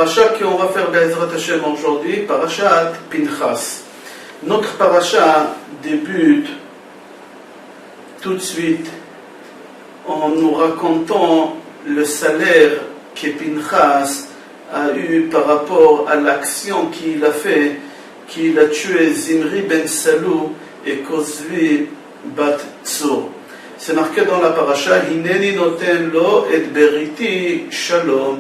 parasha qu'on va faire Be'ezrat Hashem aujourd'hui, parashat Pinchas. Notre parasha débute tout de suite en nous racontant le salaire que Pinchas a eu par rapport à l'action qu'il a fait, qu'il a tué Zimri ben Salou et Kozvi bat Tzur. C'est marqué dans la paracha, Hineni noten lo et beriti shalom.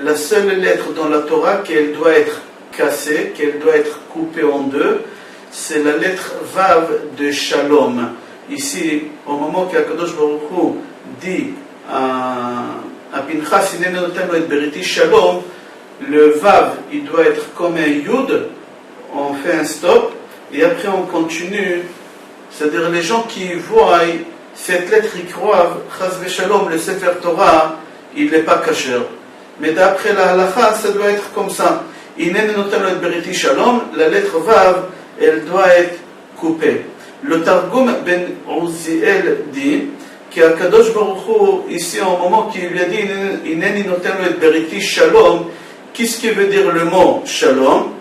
La seule lettre dans la Torah qu'elle doit être cassée, qu'elle doit être coupée en deux, c'est la lettre Vav de Shalom. Ici, au moment qu'Akadosh Baruch Hu dit à Pinchas, Hineni noten lo et beriti shalom, le Vav, il doit être comme un Yud, on fait un stop, et après on continue, c'est-à-dire les gens qui voient cette lettre, ils croient, Chas v'Shalom, le Sefer Torah, il n'est pas kasher. Mais d'après la halakha, ça doit être comme ça. Inen noten lo et beriti shalom, la lettre Vav, elle doit être coupée. Le Targum ben Uziel dit qu'Akadosh Baruch Hu, ici, au moment qu'il lui a dit Ineni noten lo et beriti shalom, qu'est-ce qui veut dire le mot shalom?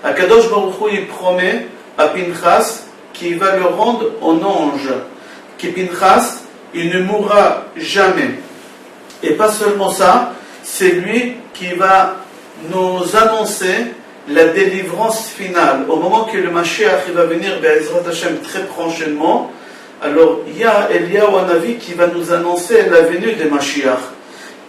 Akadosh Baruch Hu, il promet à Pinchas qu'il va le rendre en ange. Que Pinchas, il ne mourra jamais. Et pas seulement ça, c'est lui qui va nous annoncer la délivrance finale. Au moment que le Mashiach va venir, Be'ezrat Hashem, très prochainement, alors il y a Eliyahu Hanavi qui va nous annoncer la venue de Mashiach.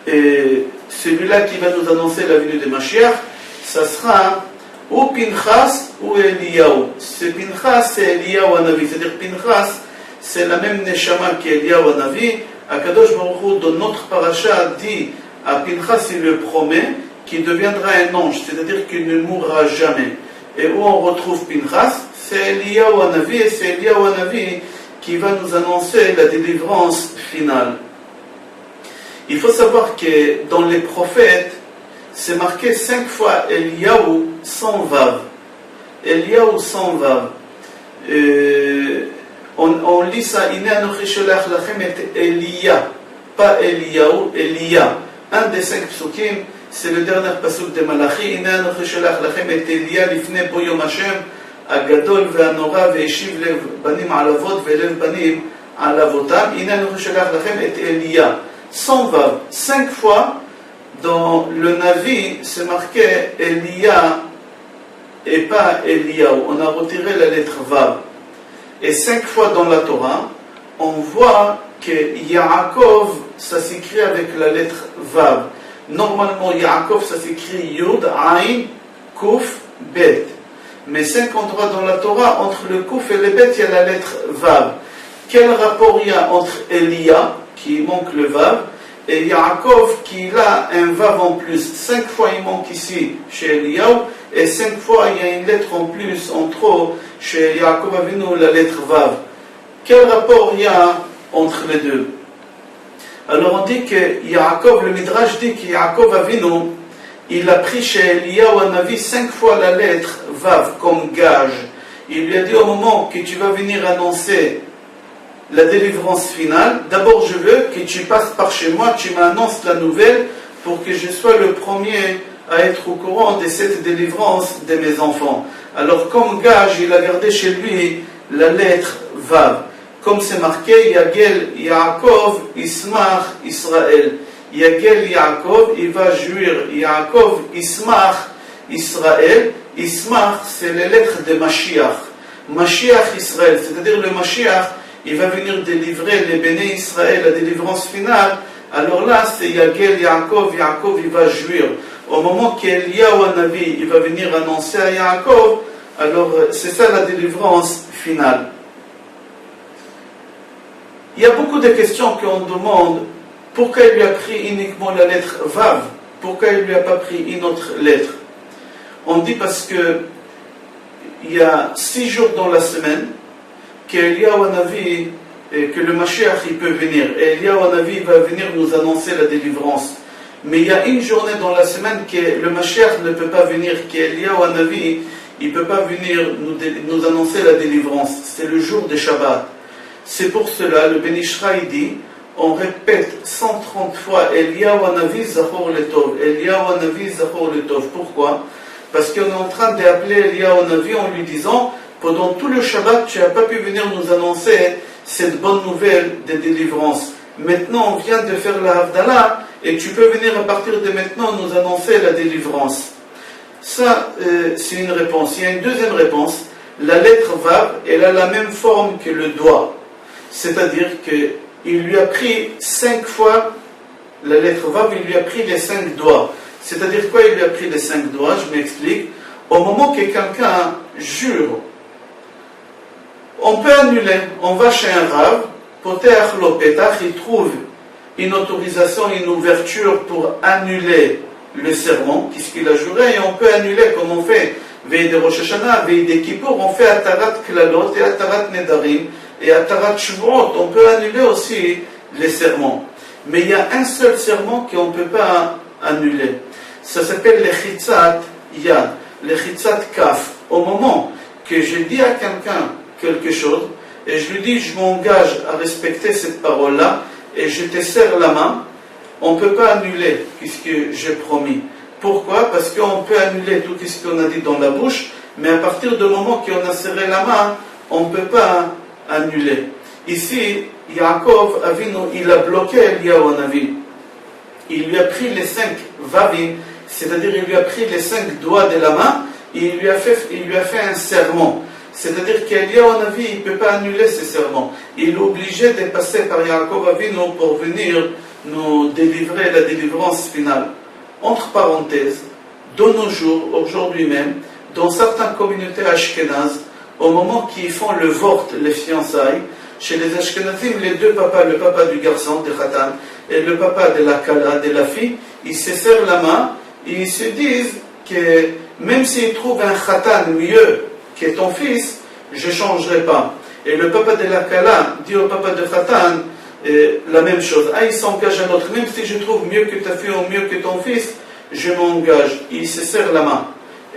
Et celui-là qui va nous annoncer la venue de Mashiach, ça sera ou Pinchas ou Eliyahu. C'est Pinchas et Eliyahu Hanavi. C'est-à-dire Pinchas, c'est la même neshama qu'Eliyahu Hanavi. Akadosh Baruch Hu, dans notre paracha, dit à Pinchas, il le promet, qu'il deviendra un ange, c'est-à-dire qu'il ne mourra jamais. Et où on retrouve Pinchas, c'est Eliyahu Hanavi, et c'est Eliyahu Hanavi qui va nous annoncer la délivrance finale. Il faut savoir que dans les prophètes, c'est marqué 5 fois Eliyahu sans Vav. Eliyahu sans Vav. On lit ça, Ine anochi sholach lachem et Eliya, pas Eliyahu, Eliya. Un des 5 psukim, c'est le dernier pasuk de Malachi, Ine anochi sholach lachem et Eliya lifnei bo yom Hashem, הגדול והנורא והשיב לב בנים על אבות ולב בנים על אבותם, הנה אנוכי שולח לכם את אליה. Sans Vav. 5 fois dans le Navi, c'est marqué Elia et pas Eliyahu. On a retiré la lettre Vav. Et 5 fois dans la Torah, on voit que Yaakov, ça s'écrit avec la lettre Vav. Normalement, Yaakov, ça s'écrit Yud, Ain, Kuf, Bet. Mais 5 endroits dans la Torah, entre le Kuf et le Bet, il y a la lettre Vav. Quel rapport il y a entre Elia, qui manque le Vav, et Yaakov, qui a un Vav en plus? 5 fois il manque ici chez Eliyahu, et 5 fois il y a une lettre en plus, en trop, chez Yaakov Avinu, la lettre Vav. Quel rapport il y a entre les deux? Alors on dit que Yaakov, le Midrash dit que Yaakov Avinu, il a pris chez Eliyahu Hanavi 5 fois la lettre Vav comme gage. Il lui a dit au moment que tu vas venir annoncer la délivrance finale, d'abord je veux que tu passes par chez moi, tu m'annonces la nouvelle pour que je sois le premier à être au courant de cette délivrance de mes enfants. Alors comme gage, il a gardé chez lui la lettre Vav. Comme c'est marqué, Yagel Yaakov Ismach Israël. Yagel Yaakov, il va jouir Yaakov Ismach Israël. Ismach, c'est les lettres de Mashiach. Mashiach Israël, c'est-à-dire le Mashiach, il va venir délivrer les béné Israël, la délivrance finale. Alors là, c'est Yagel Yaakov, Yaakov il va jouir. Au moment qu'Eliyahu Hanavi, il va venir annoncer à Yaakov, alors c'est ça la délivrance finale. Il y a beaucoup de questions qu'on demande. Pourquoi il lui a pris uniquement la lettre Vav? Pourquoi il ne lui a pas pris une autre lettre? On dit parce que il y a 6 jours dans la semaine qu'Eliyahu Hanavi, que le Mashiach il peut venir. Et Eliyahu Hanavi va venir nous annoncer la délivrance. Mais il y a une journée dans la semaine que le Mashiach ne peut pas venir, qu'Eliyahu Hanavi il ne peut pas venir nous annoncer la délivrance. C'est le jour de Shabbat. C'est pour cela, le Ben Ishra il dit, on répète 130 fois Eliyahu Hanavi Zachor Letov, Eliyahu Hanavi Zachor Letov. Pourquoi? Parce qu'on est en train d'appeler Eliyahu Hanavi en lui disant, pendant tout le Shabbat, tu n'as pas pu venir nous annoncer cette bonne nouvelle de délivrance. Maintenant, on vient de faire la Havdalah, et tu peux venir à partir de maintenant nous annoncer la délivrance. Ça, c'est une réponse. Il y a une deuxième réponse. La lettre Vav, elle a la même forme que le doigt. C'est-à-dire qu'il lui a pris 5 fois, la lettre Vav, il lui a pris les 5 doigts. C'est-à-dire quoi, il lui a pris les 5 doigts? Je m'explique. Au moment que quelqu'un jure, on peut annuler. On va chez un Rav, Poteach lo petach, il trouve une autorisation, une ouverture pour annuler le serment, puisqu'il a juré, et on peut annuler comme on fait Veille de Rosh Hashanah, Veille de Kippour, on fait Atarat Klalot et Atarat Nedarim et Atarat Shvuot, on peut annuler aussi les serments. Mais il y a un seul serment qu'on ne peut pas annuler. Ça s'appelle le Chitzat Yad, le Chitzat Kaf. Au moment que je dis à quelqu'un quelque chose, et je lui dis, je m'engage à respecter cette parole-là, et je te serre la main, on ne peut pas annuler, puisque j'ai promis. Pourquoi? Parce qu'on peut annuler tout ce qu'on a dit dans la bouche, mais à partir du moment qu'on a serré la main, on ne peut pas annuler. Ici, Yaakov Avinu, il a bloqué Eliyahu Hanavi. Il lui a pris les 5 vavim, c'est-à-dire il lui a pris les 5 doigts de la main, et il lui a fait un serment. C'est-à-dire qu'Eliyahu Hanavi, il ne peut pas annuler ce serment. Il est obligé de passer par Yaakov Avinu pour venir nous délivrer la délivrance finale. Entre parenthèses, de nos jours, aujourd'hui même, dans certaines communautés ashkénazes, au moment qu'ils font le vort, les fiançailles, chez les ashkénazim, les deux papas, le papa du garçon, de Khatan, et le papa de la Kala, de la fille, ils se serrent la main, et ils se disent que même s'ils trouvent un Khatan mieux que ton fils, je ne changerai pas. Et le papa de la Kala dit au papa de Khatan, la même chose. Il s'engage à l'autre. Même si je trouve mieux que ta fille ou mieux que ton fils, je m'engage. Il se serre la main.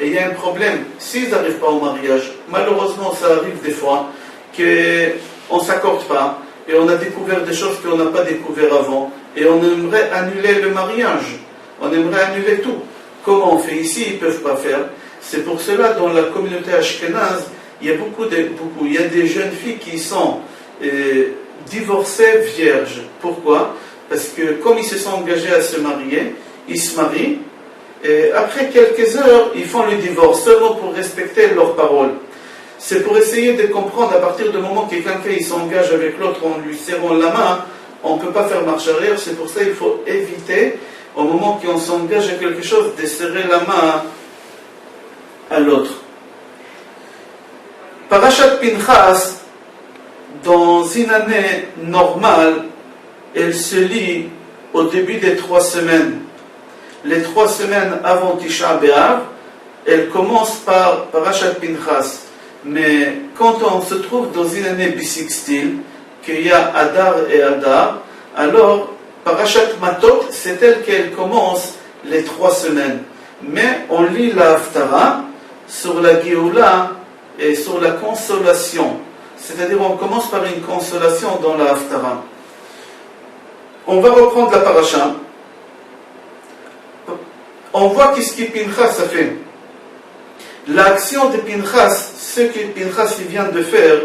Et il y a un problème. S'ils n'arrivent pas au mariage, malheureusement, ça arrive des fois qu'on ne s'accorde pas et on a découvert des choses qu'on n'a pas découvert avant. Et on aimerait annuler le mariage. On aimerait annuler tout. Comment on fait ici? Ils ne peuvent pas faire. C'est pour cela, dans la communauté ashkénaze, il y a il y a des jeunes filles qui sont divorcées vierges. Pourquoi? Parce que comme ils se sont engagés à se marier, ils se marient, et après quelques heures, ils font le divorce, seulement pour respecter leurs paroles. C'est pour essayer de comprendre, à partir du moment que quelqu'un s'engage avec l'autre en lui serrant la main, on ne peut pas faire marche arrière. C'est pour ça qu'il faut éviter, au moment qu'on s'engage à quelque chose, de serrer la main à l'autre. Parashat Pinchas, dans une année normale, elle se lit au début des 3 semaines. Les 3 semaines avant Tisha B'Av, elle commence par Parashat Pinchas. Mais quand on se trouve dans une année bissextile, qu'il y a Adar et Adar, alors Parashat Matot, c'est elle qu'elle commence les 3 semaines. Mais on lit la Haftarah sur la Géoula et sur la consolation. C'est-à-dire on commence par une consolation dans la Haftarah. On va reprendre la paracha. On voit qu'est-ce que Pinchas a fait. L'action de Pinchas, ce que Pinchas vient de faire,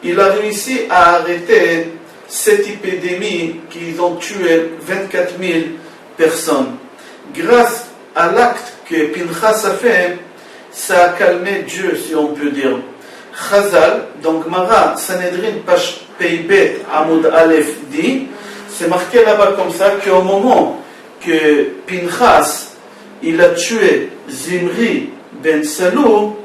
il a réussi à arrêter cette épidémie qu'ils ont tué 24 000 personnes. Grâce à l'acte que Pinchas a fait, ça a calmé Dieu, si on peut dire. Chazal, donc Mara, Sanhedrin, page Peibet, Amoud Aleph, dit, c'est marqué là-bas comme ça, qu'au moment que Pinchas, il a tué Zimri ben Salou,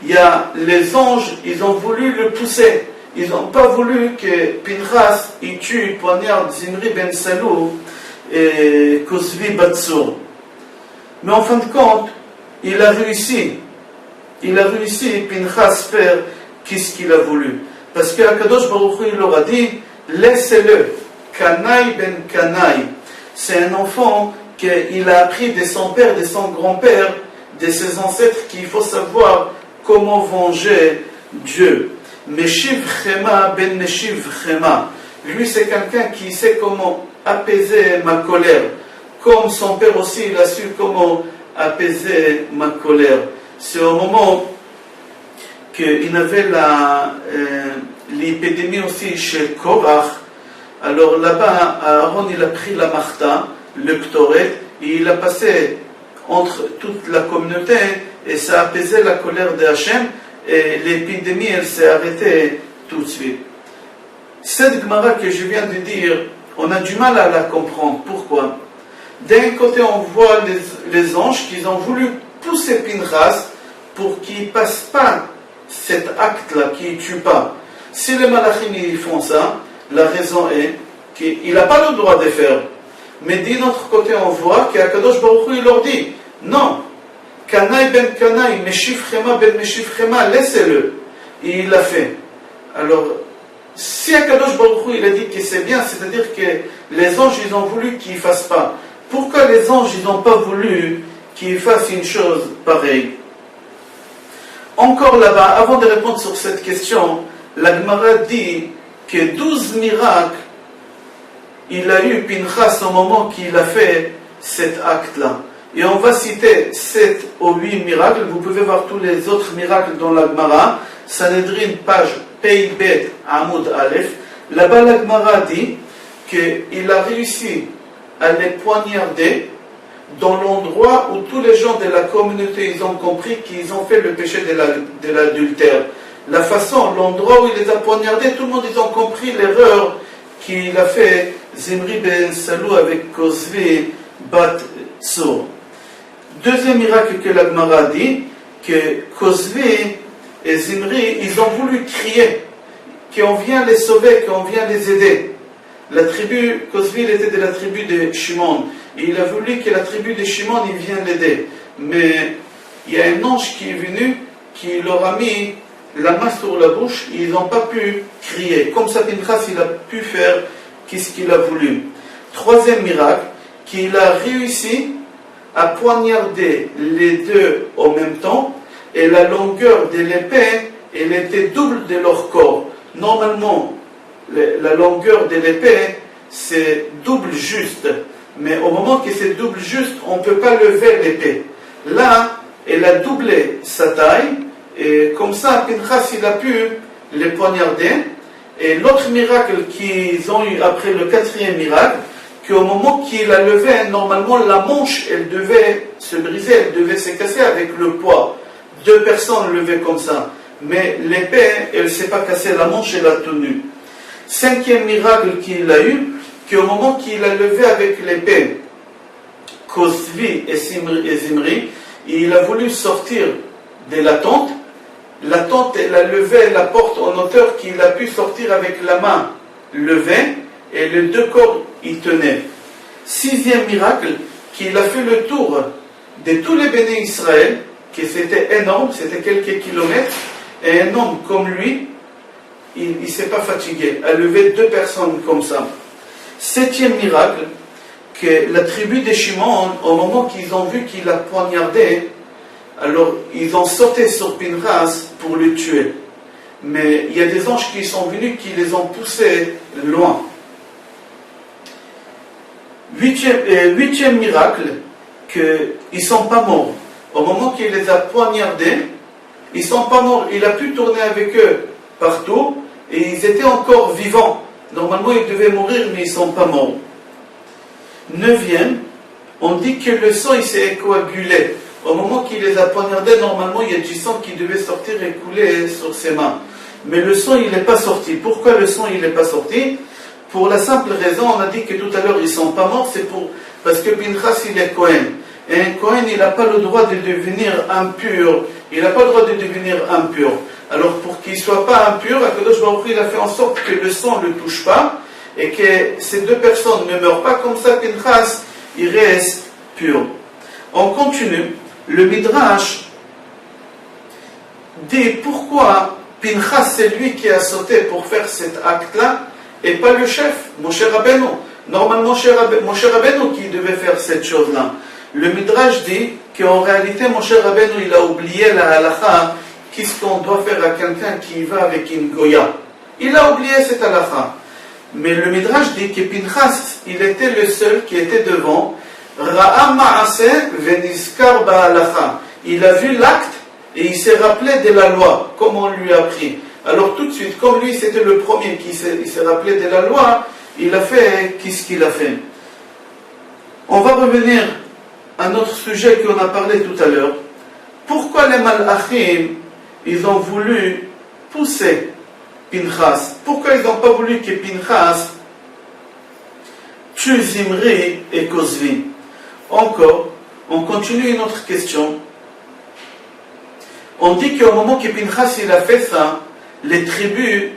il y a les anges, ils ont voulu le pousser. Ils n'ont pas voulu que Pinchas il tue, poignarde Zimri ben Salou et Kosvi Batsur. Mais en fin de compte, il a réussi. Il a réussi, Pinchas, faire qu'est-ce qu'il a voulu. Parce que Akadosh Baruch Hu, il leur a dit, laissez-le, Kanaï ben Kanaï. C'est un enfant qu'il a appris de son père, de son grand-père, de ses ancêtres, qu'il faut savoir comment venger Dieu. Meshiv Chema ben Meshiv Chema. Lui, c'est quelqu'un qui sait comment apaiser ma colère. Comme son père aussi, il a su comment apaiser ma colère. C'est au moment qu'il y avait l'épidémie aussi chez Korach. Alors là-bas, Aaron, il a pris la marta, le ktoret, et il a passé entre toute la communauté, et ça a apaisé la colère de Hachem, et l'épidémie, elle s'est arrêtée tout de suite. Cette Gemara que je viens de dire, on a du mal à la comprendre. Pourquoi? D'un côté, on voit les anges qui ont voulu pousser Pinchas pour qu'il ne passe pas cet acte-là, qu'il ne tue pas. Si les malachim ils font ça, la raison est qu'il n'a pas le droit de faire. Mais d'un autre côté, on voit qu'Akadosh Baruch Hu, il leur dit, non, Kanaï ben Kanaï, Meshifchema ben Meshifchema, laissez-le. Et il l'a fait. Alors, si Akadosh Baruch Hu, il a dit que c'est bien, c'est-à-dire que les anges, ils ont voulu qu'ils ne fassent pas. Pourquoi les anges, ils n'ont pas voulu qu'ils fassent une chose pareille? Encore là-bas, avant de répondre sur cette question, la Gemara dit que 12 miracles, il a eu Pinchas au moment qu'il a fait cet acte-là. Et on va citer 7 ou 8 miracles. Vous pouvez voir tous les autres miracles dans la Gemara. Sanhedrin, page Pei Bet Amoud Aleph. Là-bas, la Gemara dit qu'il a réussi à les poignarder dans l'endroit où tous les gens de la communauté ils ont compris qu'ils ont fait le péché de l'adultère. La façon, l'endroit où il les a poignardés, tout le monde ils ont compris l'erreur qu'il a fait Zimri ben Salou avec Kozvi bat Tzur. Deuxième miracle que la Gemara dit, que Kozvi et Zimri, ils ont voulu crier qu'on vient les sauver, qu'on vient les aider. La tribu, Kozvi, il était de la tribu de Shimon. Et il a voulu que la tribu de Shimon, il vienne l'aider. Mais il y a un ange qui est venu, qui leur a mis la main sur la bouche, et ils n'ont pas pu crier. Comme ça, Pinchas, il a pu faire qu'est-ce qu'il a voulu. Troisième miracle, qu'il a réussi à poignarder les deux en même temps, et la longueur de l'épée, elle était double de leur corps. Normalement, la longueur de l'épée, c'est double juste. Mais au moment que c'est double juste, on ne peut pas lever l'épée. Là, elle a doublé sa taille, et comme ça, Pinchas, il a pu les poignarder. Et l'autre miracle qu'ils ont eu après le quatrième miracle, qu'au moment qu'il a levé, normalement, la manche, elle devait se briser, elle devait se casser avec le poids. 2 personnes levaient comme ça. Mais l'épée, elle ne s'est pas cassée, la manche, elle a tenu. Cinquième miracle qu'il a eu, qu'au moment qu'il a levé avec l'épée Kozvi et Zimri, il a voulu sortir de la tente. La tente, elle a levé la porte en hauteur qu'il a pu sortir avec la main levée, et les 2 corps y tenaient. Sixième miracle, qu'il a fait le tour de tous les bénis Israël, que c'était énorme, c'était quelques kilomètres, et un homme comme lui, il ne s'est pas fatigué à lever 2 personnes comme ça. Septième miracle, que la tribu des Shimon, au moment qu'ils ont vu qu'il a poignardé, alors ils ont sauté sur Pinchas pour le tuer. Mais il y a des anges qui sont venus, qui les ont poussés loin. Huitième miracle, qu'ils ne sont pas morts. Au moment qu'il les a poignardés, ils ne sont pas morts. Il a pu tourner avec eux partout, et ils étaient encore vivants. Normalement, ils devaient mourir, mais ils ne sont pas morts. Neuvième, on dit que le sang, il s'est coagulé. Au moment qu'il les a poignardés, normalement, il y a du sang qui devait sortir et couler sur ses mains. Mais le sang, il n'est pas sorti. Pourquoi le sang, il n'est pas sorti? Pour la simple raison, on a dit que tout à l'heure, ils ne sont pas morts, parce que Pinchas, il est Kohen. Et un Kohen, il n'a pas le droit de devenir impur. Il n'a pas le droit de devenir impur. Alors, pour qu'il ne soit pas impur, Akadosh Baruch Hu, il a fait en sorte que le sang ne le touche pas, et que ces 2 personnes ne meurent pas, comme ça, Pinchas, il reste pur. On continue. Le Midrash dit pourquoi Pinchas, c'est lui qui a sauté pour faire cet acte-là, et pas le chef, Moshe Rabbeinu. Normalement, Moshe Rabbeinu qui devait faire cette chose-là. Le Midrash dit qu'en réalité, Moshe Rabbeinu, il a oublié la halakha, qu'est-ce qu'on doit faire à quelqu'un qui va avec une goya. Il a oublié cette halakha. Mais le Midrash dit que Pinchas, il était le seul qui était devant. Ra'a ma'aseh v'nizkar ba'alacha. Il a vu l'acte et il s'est rappelé de la loi, comme on lui a appris. Alors tout de suite, comme lui c'était le premier qui s'est rappelé de la loi, il a fait qu'est-ce qu'il a fait. On va revenir à notre sujet qu'on a parlé tout à l'heure. Pourquoi les Malachim, ils ont voulu pousser Pinchas? Pourquoi ils n'ont pas voulu que Pinchas tue Zimri et Kozvi? Encore, on continue une autre question. On dit qu'au moment que Pinchas il a fait ça, les tribus,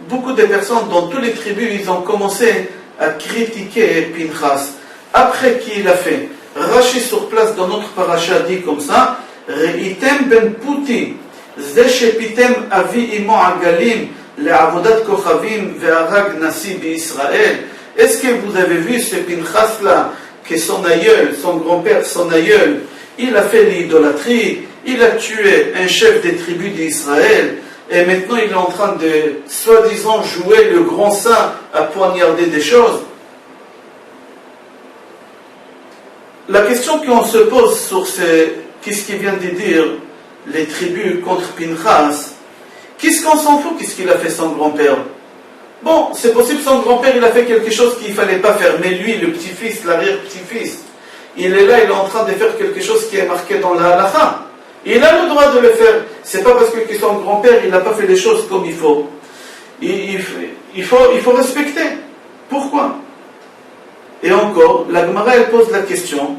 beaucoup de personnes dans toutes les tribus, ils ont commencé à critiquer Pinchas. Après qu'il a fait, Rashi sur place dans notre paracha dit comme ça, Reitem ben puti, ze shepitem avi imo agalim, le'avodat kochavim ve'arag nasi b'Israël. Est-ce que vous avez vu ce Pinchas là, que son aïeul, son grand-père, son aïeul, il a fait l'idolâtrie, il a tué un chef des tribus d'Israël, et maintenant il est en train de, soi-disant, jouer le grand saint à poignarder des choses. La question qu'on se pose sur qu'est-ce qu'il vient de dire les tribus contre Pinchas, qu'est-ce qu'on s'en fout, qu'est-ce qu'il a fait son grand-père? Bon, c'est possible son grand-père il a fait quelque chose qu'il ne fallait pas faire, mais lui, le petit-fils, l'arrière-petit-fils, il est là, il est en train de faire quelque chose qui est marqué dans la halakha. Il a le droit de le faire. C'est pas parce que son grand-père il n'a pas fait les choses comme il faut. Il faut respecter. Pourquoi? Et encore, la Gemara elle pose la question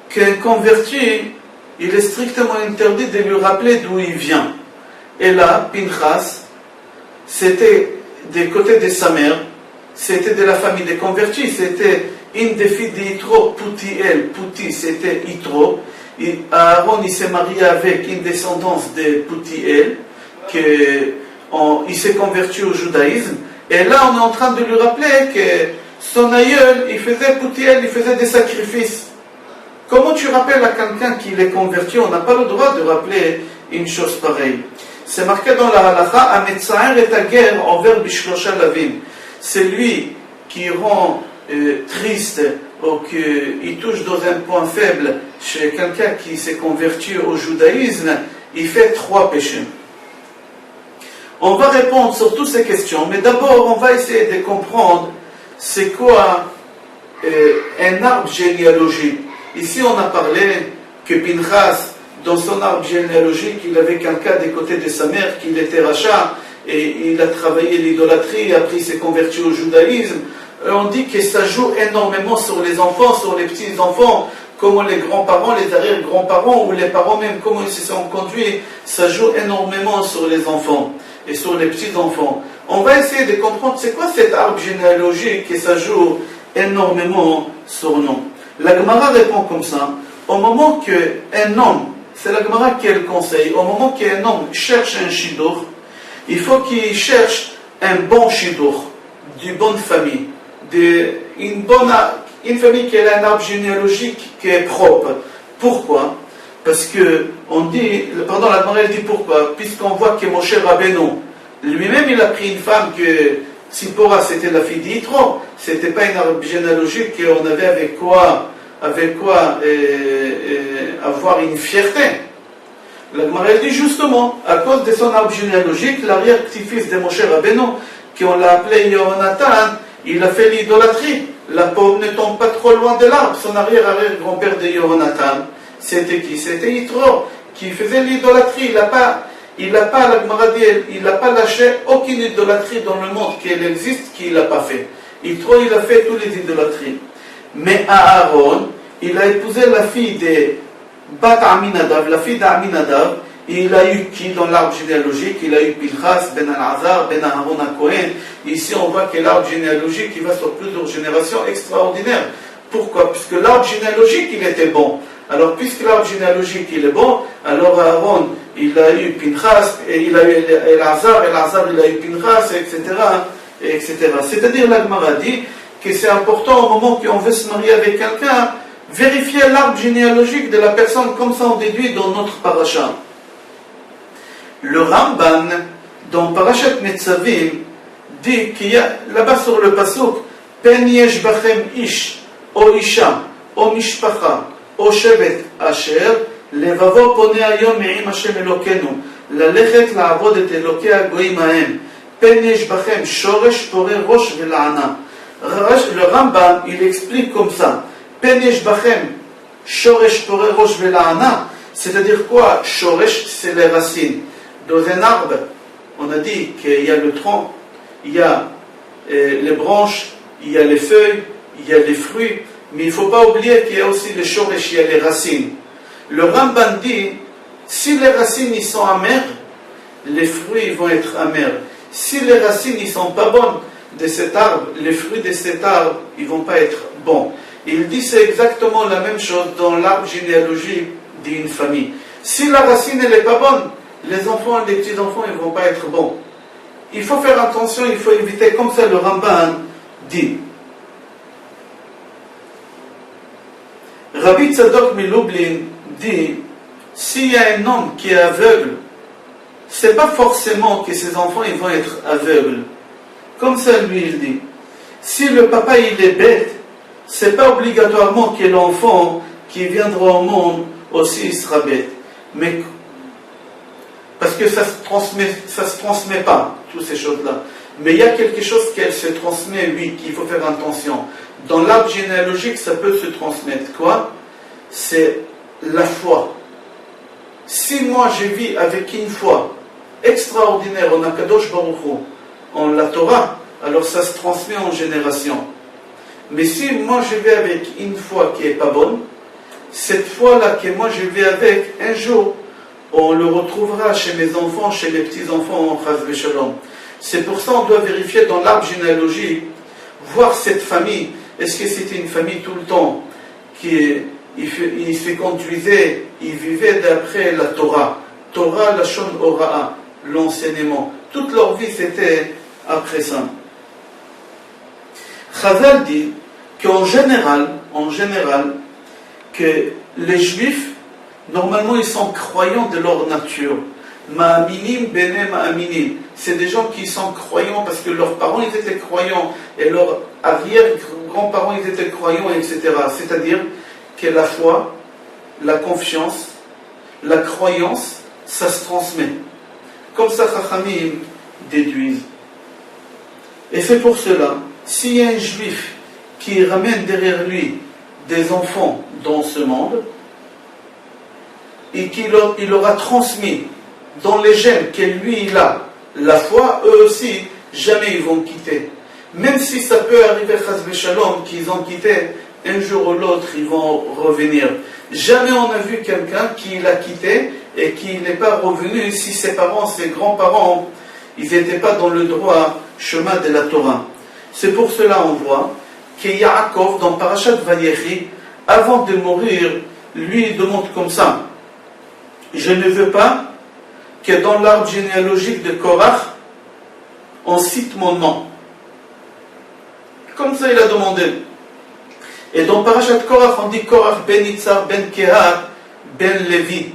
qu'un converti, il est strictement interdit de lui rappeler d'où il vient. Et là, Pinchas, c'était des côtés de sa mère, c'était de la famille des convertis, c'était une des filles d'Yitro, Putiel, Puti, c'était Yitro. Aaron il s'est marié avec une descendance de Putiel, il s'est converti au judaïsme, et là on est en train de lui rappeler que son aïeul, il faisait Putiel, il faisait des sacrifices. Comment tu rappelles à quelqu'un qui est converti? On n'a pas le droit de rappeler une chose pareille. C'est marqué dans la halakha, Ametzaer et Ager envers Bishlosha Lavim. C'est lui qui rend triste ou qu'il touche dans un point faible chez quelqu'un qui s'est converti au judaïsme, il fait 3 péchés. On va répondre sur toutes ces questions, mais d'abord on va essayer de comprendre c'est quoi un arbre généalogique. Ici on a parlé que Pinchas, dans son arbre généalogique, il avait quelqu'un des côtés de sa mère qui était rachat, et il a travaillé l'idolâtrie, après il s'est converti au judaïsme. On dit que ça joue énormément sur les enfants, sur les petits-enfants, comment les grands-parents, les arrière-grands-parents, ou les parents même, comment ils se sont conduits, ça joue énormément sur les enfants et sur les petits-enfants. On va essayer de comprendre c'est quoi cet arbre généalogique et ça joue énormément sur nous. La Gemara répond comme ça, au moment qu'un homme, c'est la Gemara qui est le conseil, au moment qu'un homme cherche un shidur, il faut qu'il cherche un bon shidur, d'une bonne famille, une famille qui a un arbre généalogique qui est propre. Pourquoi? Parce que on dit, pardon, la Gemara dit pourquoi? Puisqu'on voit que Moshe Rabbeinu, lui-même il a pris une femme que Tzipora c'était la fille d'Yitro, c'était pas un arbre généalogique qu'on avait avec quoi avoir une fierté. La Gemara dit justement, à cause de son arbre généalogique, l'arrière-petit-fils de Moshe Rabbeinu, qu'on l'a appelé Yehonatan, il a fait l'idolâtrie. La pomme ne tombe pas trop loin de l'arbre. Son arrière-arrière-grand-père de Yehonatan, c'était qui? C'était Yitro, qui faisait l'idolâtrie. Il n'a pas lâché aucune idolâtrie dans le monde qu'elle existe qu'il n'a pas fait. Yitro, il a fait toutes les idolâtries. Mais Aaron, il a épousé la fille de Bat Aminadav, la fille d'Aminadav, et il a eu qui dans l'arbre généalogique? Il a eu Pinchas, Ben Al-Azar, Ben Aaron HaKohen. Ici on voit que l'arbre généalogique il va sur plusieurs générations extraordinaires. Pourquoi? Puisque l'arbre généalogique il était bon. Alors puisque l'arbre généalogique il est bon, alors Aaron il a eu Pinchas, et il a eu El-Azar il a eu Pinchas, etc. C'est-à-dire la Gemara dit que c'est important au moment qu'on veut se marier avec quelqu'un, vérifier l'arbre généalogique de la personne, comme ça on déduit dans notre paracha. Le Ramban, dans Parashat Netzavim, dit qu'il y a là-bas sur le pasuk, pen yesh bachem ish, o isha, o mishpacha, o shevet asher, לבבו פונה היום מעם השם אלוקינו, ללכת לעבוד את אלוקי הגויים ההם. פן יש בכם שורש פורה ראש ולענה. Le Rambam, il explique comme ça. פן יש בכם שורש פורה ראש ולענה, c'est-à-dire quoi? Shoresh, c'est les racines. Dans un arbre, on a dit qu'il y a le tronc, il y a les branches, il y a les feuilles, il y a les fruits, mais il ne faut pas oublier qu'il y a aussi les shoresh, il y a les racines. Le Rambam dit, si les racines ils sont amères, les fruits vont être amers. Si les racines ils sont pas bonnes de cet arbre, les fruits de cet arbre ils vont pas être bons. Il dit c'est exactement la même chose dans l'arbre généalogique d'une famille. Si la racine elle est pas bonne, les enfants, les petits enfants ils vont pas être bons. Il faut faire attention, il faut éviter, comme ça le Rambam dit. Rabbi Tzadok Milublin dit, s'il y a un homme qui est aveugle, c'est pas forcément que ses enfants ils vont être aveugles. Comme ça lui il dit. Si le papa il est bête, c'est pas obligatoirement que l'enfant qui viendra au monde aussi il sera bête. Mais parce que ça se transmet pas, toutes ces choses-là. Mais il y a quelque chose qui se transmet, oui, qu'il faut faire attention. Dans l'arbre généalogique, ça peut se transmettre. Quoi? C'est la foi. Si moi je vis avec une foi extraordinaire en Akadosh Baruch Hu, en la Torah, alors ça se transmet en génération. Mais si moi je vis avec une foi qui n'est pas bonne, cette foi-là que moi je vis avec, un jour, on le retrouvera chez mes enfants, chez mes petits-enfants, Chas v'Shalom. C'est pour ça qu'on doit vérifier dans l'arbre généalogique, voir cette famille, est-ce que c'était une famille tout le temps qui il se conduisait, il vivait d'après la Torah. Torah, la Shon Hora'a, l'enseignement. Toute leur vie, c'était après ça. Chazal dit qu'en général, que les Juifs, normalement, ils sont croyants de leur nature. Ma'aminim bene ma'aminim. C'est des gens qui sont croyants parce que leurs parents, ils étaient croyants et leurs arrière-grands-parents, ils étaient croyants, etc. C'est-à-dire que la foi, la confiance, la croyance, ça se transmet. Comme ça, Chachamim déduisent. Et c'est pour cela, s'il y a un juif qui ramène derrière lui des enfants dans ce monde, et qu'il aura transmis dans les gènes que lui il a, la foi, eux aussi, jamais ils vont quitter. Même si ça peut arriver, Chas v'Shalom, qu'ils ont quitté, un jour ou l'autre, ils vont revenir. Jamais on a vu quelqu'un qui l'a quitté et qui n'est pas revenu si ses parents, ses grands-parents, ils n'étaient pas dans le droit chemin de la Torah. C'est pour cela on voit que Yaakov, dans Parashat Vayechi, avant de mourir, lui il demande comme ça: je ne veux pas que dans l'arbre généalogique de Korach, on cite mon nom. Comme ça il a demandé. Et dans Parashat Korach, on dit Korach ben Itzar ben Kehat ben Levi.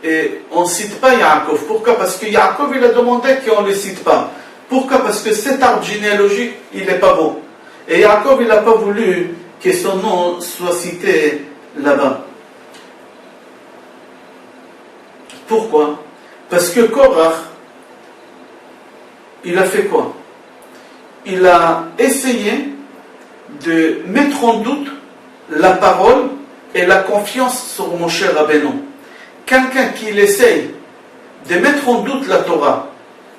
Et on ne cite pas Yaakov. Pourquoi? Parce que Yaakov il a demandé qu'on ne le cite pas. Pourquoi? Parce que cet arbre généalogique, il n'est pas bon. Et Yaakov il n'a pas voulu que son nom soit cité là-bas. Pourquoi? Parce que Korach, il a fait quoi? Il a essayé de mettre en doute la parole et la confiance sur Moshe Rabbeinu. Quelqu'un qui essaye de mettre en doute la Torah,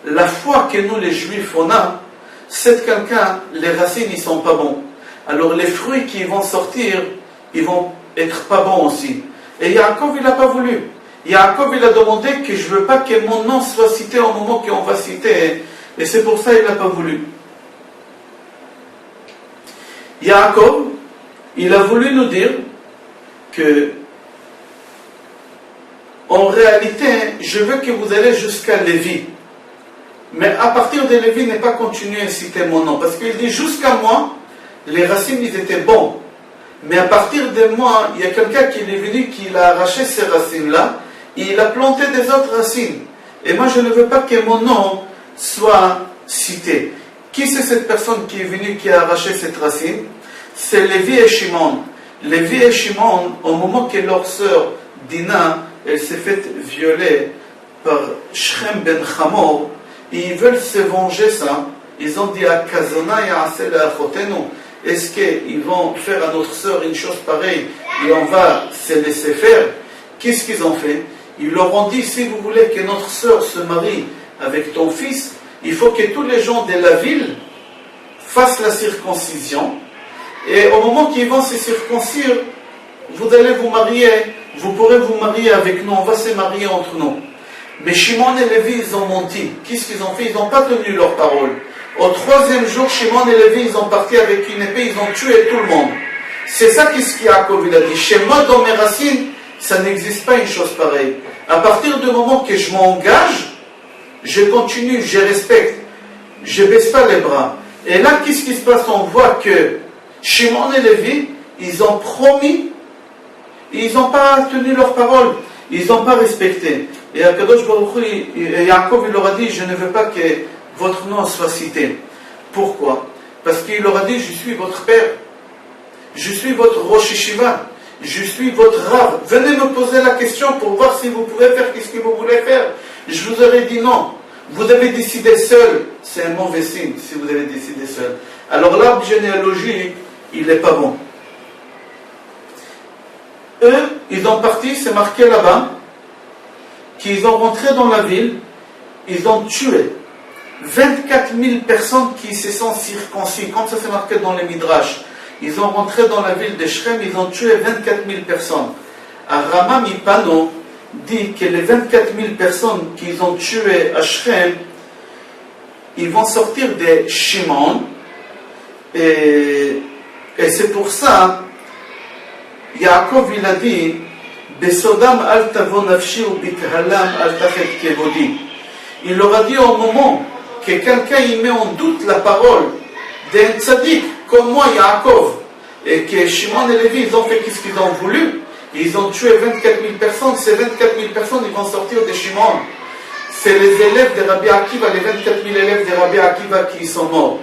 la foi que nous les Juifs on a, c'est quelqu'un, les racines ils sont pas bons. Alors les fruits qui vont sortir, ils vont être pas bons aussi. Et Yaakov il n'a pas voulu. Yaakov il a demandé que je veux pas que mon nom soit cité au moment qu'on va citer. Et c'est pour ça qu'il n'a pas voulu. Yaakov, il a voulu nous dire que en réalité, je veux que vous allez jusqu'à Lévi. Mais à partir de Lévi, ne pas continuer à citer mon nom. Parce qu'il dit, jusqu'à moi, les racines, ils étaient bons. Mais à partir de moi, il y a quelqu'un qui est venu, qui a arraché ces racines-là, et il a planté des autres racines. Et moi, je ne veux pas que mon nom soit citer. Qui c'est cette personne qui est venue, qui a arraché cette racine? C'est Lévi et Shimon. Lévi et Shimon, au moment que leur sœur Dina, elle s'est faite violer par Shrem ben Hamor, ils veulent se venger ça. Ils ont dit à Kazona Ya'aseh le'achotenu, est-ce qu'ils vont faire à notre sœur une chose pareille et on va se laisser faire? Qu'est-ce qu'ils ont fait? Ils leur ont dit, si vous voulez que notre sœur se marie avec ton fils, il faut que tous les gens de la ville fassent la circoncision. Et au moment qu'ils vont se circoncire, vous allez vous marier, vous pourrez vous marier avec nous, on va se marier entre nous. Mais Shimon et Lévi, ils ont menti. Qu'est-ce qu'ils ont fait? Ils n'ont pas tenu leur parole. Au troisième jour, Shimon et Lévi, ils ont parti avec une épée, ils ont tué tout le monde. C'est ça qu'est-ce qu'Yaakov il a dit. Chez moi, dans mes racines, ça n'existe pas une chose pareille. À partir du moment que je m'engage, je continue, je respecte, je ne baisse pas les bras. Et là, qu'est-ce qui se passe? On voit que Shimon et Lévi, ils ont promis, ils n'ont pas tenu leur parole, ils n'ont pas respecté. Et Akadosh Baruch Hu, Yaakov, il leur a dit, je ne veux pas que votre nom soit cité. Pourquoi? Parce qu'il leur a dit, je suis votre père, je suis votre Rosh Yeshiva, je suis votre Rav. Venez me poser la question pour voir si vous pouvez faire ce que vous voulez faire. Je vous aurais dit non. Vous avez décidé seul, c'est un mauvais signe si vous avez décidé seul. Alors l'arbre généalogique, il n'est pas bon. Eux, ils ont parti, c'est marqué là-bas, qu'ils ont rentré dans la ville, ils ont tué 24 000 personnes qui se sont circoncis, comme ça c'est marqué dans les Midrash. Ils ont rentré dans la ville de Shrem, ils ont tué 24 000 personnes. Rama Mipano dit que les 24 000 personnes qu'ils ont tuées à Shrem, ils vont sortir de Shimon, et c'est pour ça, Yaakov il a dit, Besodam al tavo nafshi ou bikhalam al tachet kevodi. Il leur a dit au moment que quelqu'un y met en doute la parole d'un tzaddik comme moi, Yaakov, et que Shimon et Lévi, ils ont fait ce qu'ils ont voulu, ils ont tué 24 000 personnes, ces 24 000 personnes, ils vont sortir de Shimon. C'est les élèves de Rabbi Akiva, les 24 000 élèves de Rabbi Akiva qui sont morts.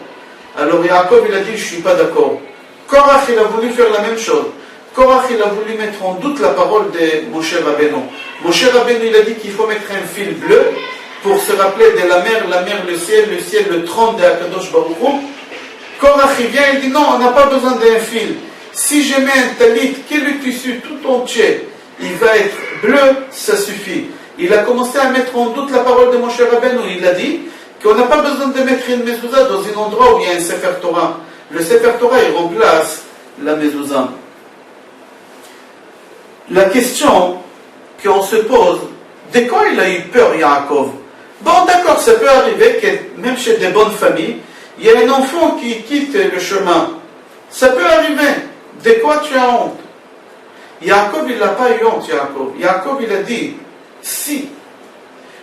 Alors Yaakov, il a dit, je ne suis pas d'accord. Korach, il a voulu faire la même chose. Korach, il a voulu mettre en doute la parole de Moshe Rabbeinu. Moshe Rabbeinu, il a dit qu'il faut mettre un fil bleu pour se rappeler de la mer, le ciel, le trône de Akadosh Baruch Hu. Korach, il vient, il dit non, on n'a pas besoin d'un fil. Si je mets un talit, que le tissu tout entier, il va être bleu, ça suffit. Il a commencé à mettre en doute la parole de Moshe Rabbeinu. Il a dit qu'on n'a pas besoin de mettre une mezouza dans un endroit où il y a un Sefer Torah. Le Sefer Torah, il remplace la mezouza. La question qu'on se pose, de quoi il a eu peur, Yaakov? Bon, d'accord, ça peut arriver que même chez des bonnes familles, il y a un enfant qui quitte le chemin. Ça peut arriver. De quoi tu as honte? Yaakov, il n'a pas eu honte, Yaakov. Yaakov, il a dit, si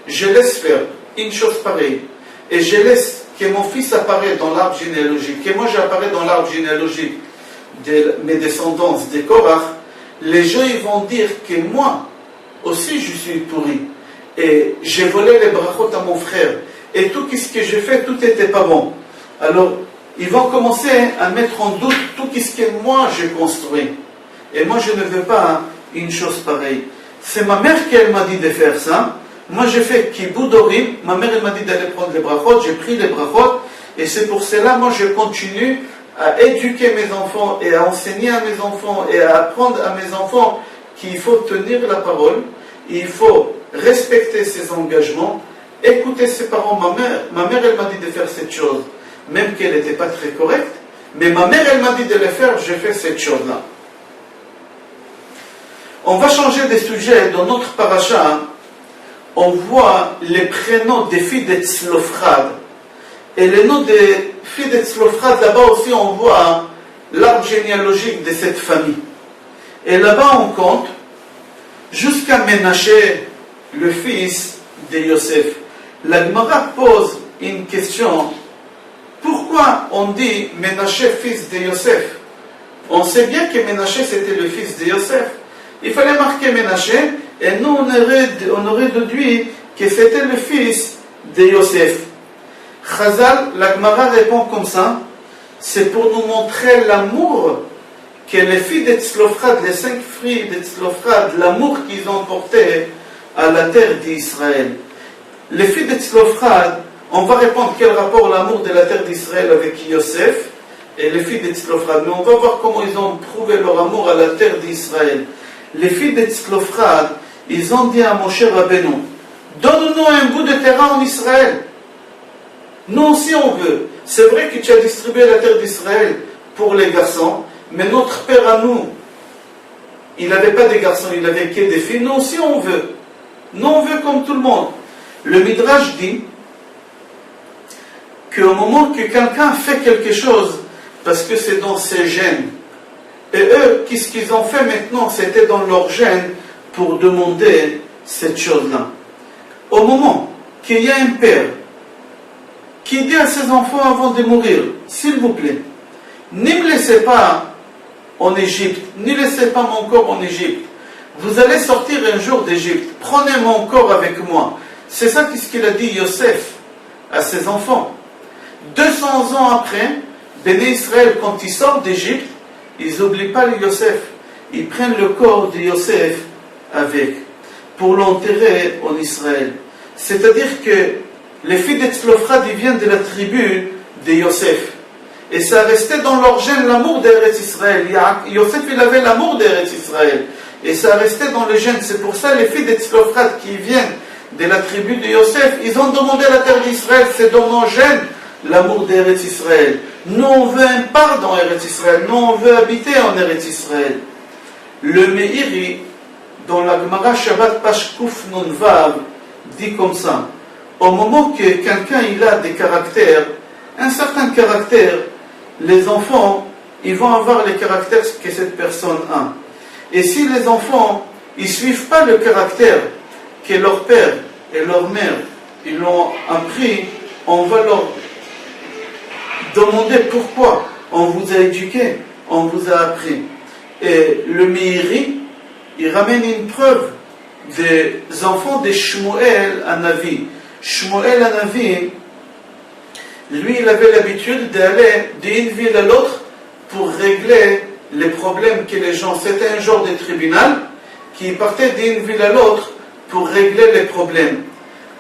je laisse faire une chose pareille, et je laisse que mon fils apparaisse dans l'arbre généalogique, que moi j'apparais dans l'arbre généalogique de mes descendants de Korach, les gens ils vont dire que moi aussi je suis pourri. Et j'ai volé les brachot à mon frère. Et tout ce que j'ai fait, tout n'était pas bon. Alors, ils vont commencer à mettre en doute tout ce que moi j'ai construit. Et moi je ne veux pas une chose pareille. C'est ma mère qui elle m'a dit de faire ça. Moi j'ai fait kiboudorim. Ma mère elle m'a dit d'aller prendre les brachot. J'ai pris les brachot. Et c'est pour cela, moi je continue à éduquer mes enfants et à enseigner à mes enfants et à apprendre à mes enfants qu'il faut tenir la parole, il faut respecter ses engagements, écouter ses parents. Ma mère elle m'a dit de faire cette chose, même qu'elle n'était pas très correcte, mais ma mère elle m'a dit de le faire, j'ai fait cette chose-là. On va changer de sujet. Dans notre paracha, on voit les prénoms des filles de Tzlofchad. Et les noms des filles de Tzlofchad, là-bas aussi on voit l'arbre généalogique de cette famille. Et là-bas on compte jusqu'à Ménaché, le fils de Yosef. La Gemara pose une question. Pourquoi on dit Ménaché, fils de Yosef? On sait bien que Ménaché c'était le fils de Yosef. Il fallait marquer Ménaché, et nous on aurait déduit que c'était le fils de Yosef. Chazal, la Gemara répond comme ça, c'est pour nous montrer l'amour que les filles d'Etzlophrad, les 5 filles d'Etzlophrad, l'amour qu'ils ont porté à la terre d'Israël. Les filles d'Etzlophrad, on va répondre quel rapport l'amour de la terre d'Israël avec Yosef et les filles d'Etzlophrad, mais on va voir comment ils ont prouvé leur amour à la terre d'Israël. Les filles d'Etzlophrad, ils ont dit à Moshe Rabbeinu, donne-nous un bout de terrain en Israël. Nous aussi on veut. C'est vrai que tu as distribué la terre d'Israël pour les garçons, mais notre père à nous, il n'avait pas des garçons, il n'avait que des filles. Nous aussi on veut. Nous on veut comme tout le monde. Le Midrash dit qu'au moment que quelqu'un fait quelque chose, parce que c'est dans ses gènes, et eux, qu'est-ce qu'ils ont fait maintenant? C'était dans leur gène pour demander cette chose-là. Au moment qu'il y a un père qui dit à ses enfants avant de mourir, s'il vous plaît, ne me laissez pas en Égypte, ne laissez pas mon corps en Égypte. Vous allez sortir un jour d'Égypte, prenez mon corps avec moi. C'est ça ce qu'il a dit Yosef à ses enfants. 200 ans après, Béné Israël, quand ils sortent d'Égypte, ils n'oublient pas le Yosef. Ils prennent le corps de Yosef avec, pour l'enterrer en Israël. C'est-à-dire que les filles d'Etzlophrad, ils viennent de la tribu de Yosef. Et ça restait dans leur gène l'amour d'Eretz Israël. Yosef, il avait l'amour d'Eretz Israël. Et ça restait dans les gènes. C'est pour ça les filles d'Etzlophrad qui viennent de la tribu de Yosef, ils ont demandé à la terre d'Israël, c'est dans nos gènes l'amour d'Eretz Israël. Nous on veut un part dans Eretz Israël, nous on veut habiter en Eretz Israël. Le Meiri, dans la Gemara Shabbat Pashkuf Nun Vav, dit comme ça, au moment que quelqu'un il a des caractères, un certain caractère, les enfants, ils vont avoir les caractères que cette personne a. Et si les enfants, ils ne suivent pas le caractère que leur père et leur mère, ils l'ont appris, on va leur demander pourquoi on vous a éduqué, on vous a appris. Et le Meiri, il ramène une preuve des enfants de Shmuel Hanavi. Shmuel Hanavi, lui, il avait l'habitude d'aller d'une ville à l'autre pour régler les problèmes que les gens... C'était un genre de tribunal qui partait d'une ville à l'autre pour régler les problèmes.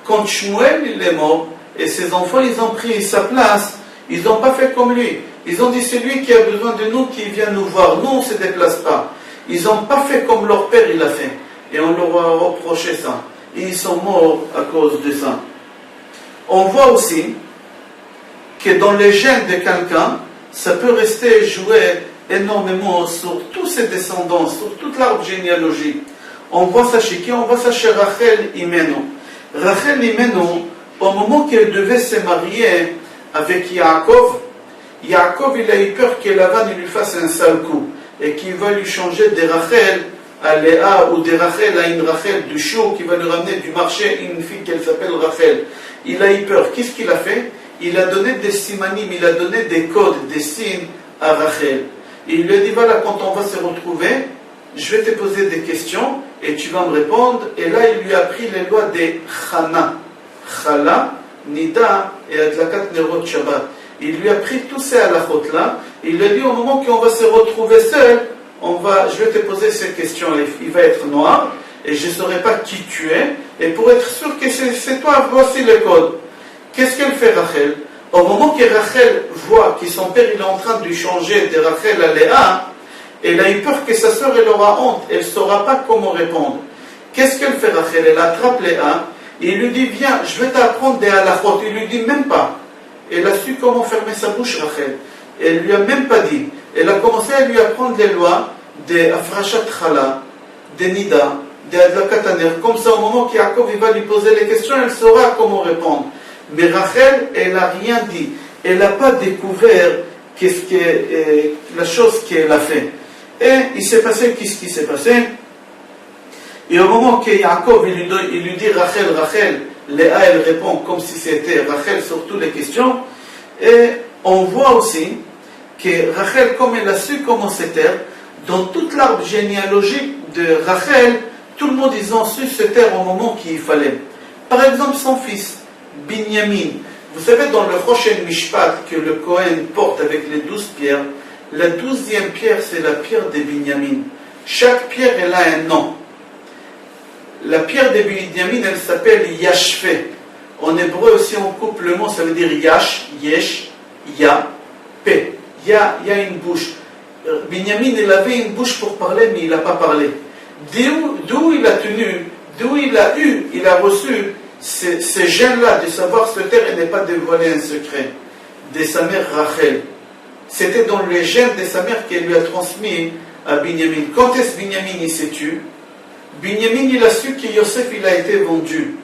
Quand Shmuel il est mort, et ses enfants, ils ont pris sa place, ils n'ont pas fait comme lui. Ils ont dit, c'est lui qui a besoin de nous, qui vient nous voir. Nous, on ne se déplace pas. Ils n'ont pas fait comme leur père, il a fait. Et on leur a reproché ça. Et ils sont morts à cause de ça. On voit aussi que dans les gènes de quelqu'un, ça peut rester jouer énormément sur tous ses descendants, sur toute l'arbre généalogique. On voit ça chez qui? On voit ça chez Rachel Imenu. Rachel Imenu, au moment qu'elle devait se marier avec Yaakov, Yaakov il a eu peur que Lavan lui fasse un sale coup et qu'il va lui changer de Rachel à Léa ou de Rachel à une Rachel du chou qui va lui ramener du marché une fille qu'elle s'appelle Rachel. Il a eu peur. Qu'est-ce qu'il a fait? Il a donné des simanim, il a donné des codes, des signes à Rachel. Il lui a dit, voilà, quand on va se retrouver, je vais te poser des questions et tu vas me répondre. Et là, il lui a appris les lois des Chana. Chala, Nida et Adlakat Nerot Shabbat. Il lui a appris tous ces halachot-là. Il lui a dit, au moment qu'on va se retrouver seul, je vais te poser ces questions. Il va être noir et je ne saurai pas qui tu es. Et pour être sûr que c'est toi, voici le code. Qu'est-ce qu'elle fait, Rachel? Au moment que Rachel voit que son père il est en train de lui changer de Rachel à Léa, elle a eu peur que sa sœur elle aura honte, elle ne saura pas comment répondre. Qu'est-ce qu'elle fait, Rachel? Elle attrape Léa et il lui dit, viens, je vais t'apprendre des halachot. Il lui dit même pas. Elle a su comment fermer sa bouche, Rachel. Elle lui a même pas dit. Elle a commencé à lui apprendre les lois des Afrashat Chala, des Nida, des Adlakat Aner. Comme ça, au moment qu'Yaakov va lui poser les questions, elle saura comment répondre. Mais Rachel, elle n'a rien dit. Elle n'a pas découvert la chose qu'elle a fait. Et il s'est passé, qu'est-ce qui s'est passé? Et au moment que Yaakov, il lui dit Rachel, Rachel, Léa, elle répond comme si c'était Rachel sur toutes les questions. Et on voit aussi que Rachel, comme elle a su comment c'était, dans toute l'arbre généalogique de Rachel, tout le monde, ils ont su se taire au moment qu'il fallait. Par exemple, son fils, Binyamin. Vous savez, dans le Choshen Mishpat que le Kohen porte avec les 12 pierres, la 12e pierre, c'est la pierre de Binyamin. Chaque pierre, elle a un nom. La pierre de Binyamin, elle s'appelle Yashfe. En hébreu, si on coupe le mot, ça veut dire Yash, Yesh, Ya, Pe. Ya une bouche. Binyamin, il avait une bouche pour parler, mais il n'a pas parlé. D'où il a tenu, d'où il a reçu ces gènes-là de savoir se taire et ne pas dévoiler un secret de sa mère Rachel. C'était dans les gènes de sa mère qu'elle lui a transmis à Binyamin. Quand est-ce Binyamin il s'est tué? Binyamin il a su que Yosef il a été vendu.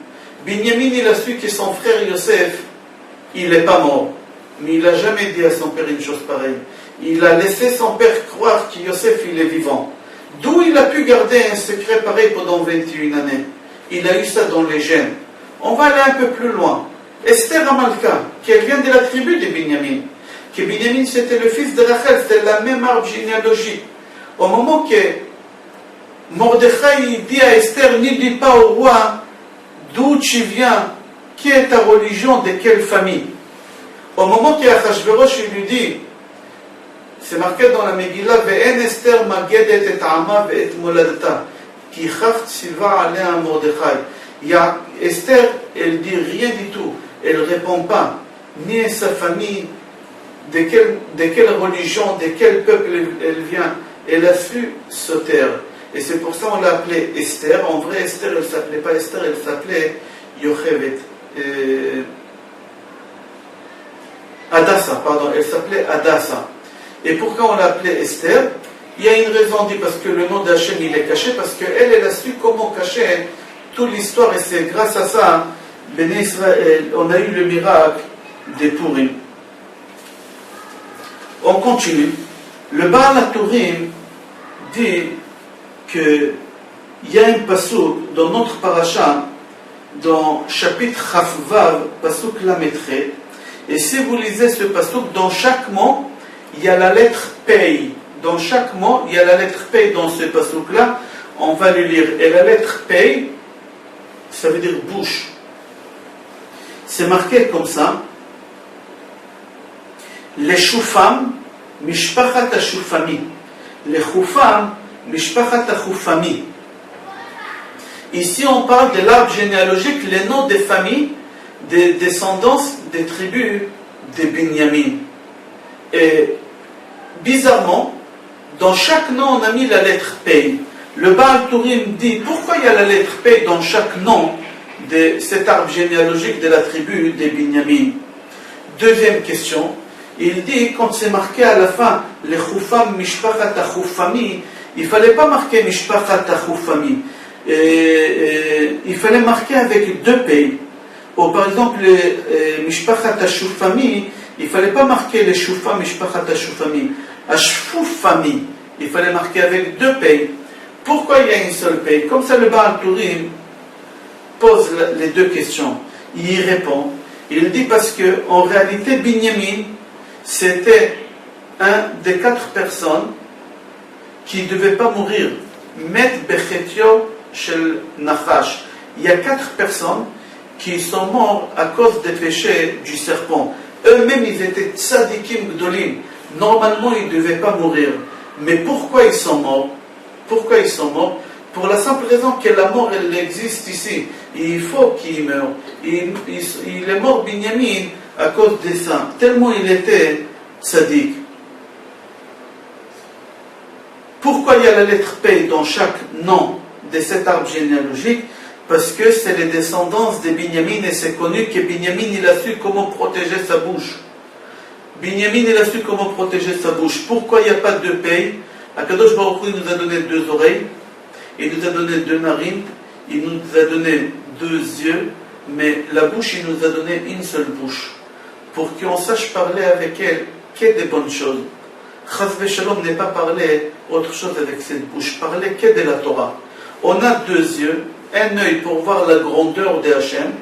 Binyamin il a su que son frère Yosef il n'est pas mort. Mais il n'a jamais dit à son père une chose pareille. Il a laissé son père croire que Yosef il est vivant. D'où il a pu garder un secret pareil pendant 21 années? Il a eu ça dans les gènes. On va aller un peu plus loin. Esther Amalka, qui vient de la tribu de Binyamin, que Binyamin c'était le fils de Rachel, c'était la même arbre généalogique. Au moment que Mordechai dit à Esther, ne dis pas au roi d'où tu viens, qui est ta religion, de quelle famille. Au moment qu'Achashverosh lui dit, c'est marqué dans la Megillah, Ve'en Esther magedet et ama ve'et moladata, ki chacht silva alea Mordechai. Esther, elle dit rien du tout, elle ne répond pas, ni à sa famille, de quelle religion, de quel peuple elle vient. Elle a su se taire. Et c'est pour ça qu'on l'a appelée Esther. En vrai, Esther, elle ne s'appelait pas Esther, elle s'appelait Yochevet. Adassa, pardon, elle s'appelait Adassa. Et pourquoi on l'a appelée Esther? Il y a une raison, dit parce que le nom d'Hachem il est caché, parce qu'elle a su comment cacher toute l'histoire, et c'est grâce à ça, Béné Israël, on a eu le miracle des Purim. On continue. Le Baal HaTurim dit qu'il y a un pasuk dans notre paracha, dans chapitre Chafvav, pasuk Lametre, et si vous lisez ce pasuk, dans chaque mot, il y a la lettre Pei. Dans chaque mot, il y a la lettre Pei dans ce pasuk-là, on va le lire. Et la lettre Pei, ça veut dire bouche. C'est marqué comme ça. Les Shufam, Mishpachat HaShufami. Les Chufam, Mishpachat HaChufami. Ici, on parle de l'arbre généalogique, les noms des familles, des descendances des tribus de Binyamin. Et bizarrement, dans chaque nom, on a mis la lettre Pei. Le Baal Turim dit pourquoi il y a la lettre Pei dans chaque nom de cet arbre généalogique de la tribu de Binyamin. Deuxième question, il dit quand c'est marqué à la fin les Chufam Mishpachat HaChufami, il ne fallait pas marquer Mishpachat HaChufami, il fallait marquer avec deux Pei. Ou par exemple les Mishpachat HaShufami, il ne fallait pas marquer les Shufam Mishpachat HaShufami. HaShufami, il fallait marquer avec deux Pei. Pourquoi il y a une seule Pei? Comme ça le Baal Turim pose les deux questions. Il y répond. Il dit parce que en réalité Binyamin c'était un des 4 personnes qui ne devait pas mourir. Met Bechetio Shel Nachash. Il y a 4 personnes qui sont morts à cause des péchés du serpent. Eux-mêmes ils étaient tzadikim gdolim. Normalement ils ne devaient pas mourir. Mais pourquoi ils sont morts? Pourquoi ils sont morts? Pour la simple raison que la mort elle existe ici. Il faut qu'il meure. Il est mort Binyamin à cause de ça. Tellement il était tzadik. Pourquoi il y a la lettre P dans chaque nom de cet arbre généalogique? Parce que c'est les descendances de Binyamin et c'est connu que Binyamin il a su comment protéger sa bouche. Binyamin il a su comment protéger sa bouche. Pourquoi il n'y a pas de P? Akadosh Baruch Hu nous a donné 2 oreilles, il nous a donné 2 narines, il nous a donné 2 yeux, mais la bouche il nous a donné une seule bouche. Pour qu'on sache parler avec elle que des bonnes choses. Chas v'shalom n'est pas parler autre chose avec cette bouche, parler que de la Torah. On a 2 yeux, un œil pour voir la grandeur de Hachem,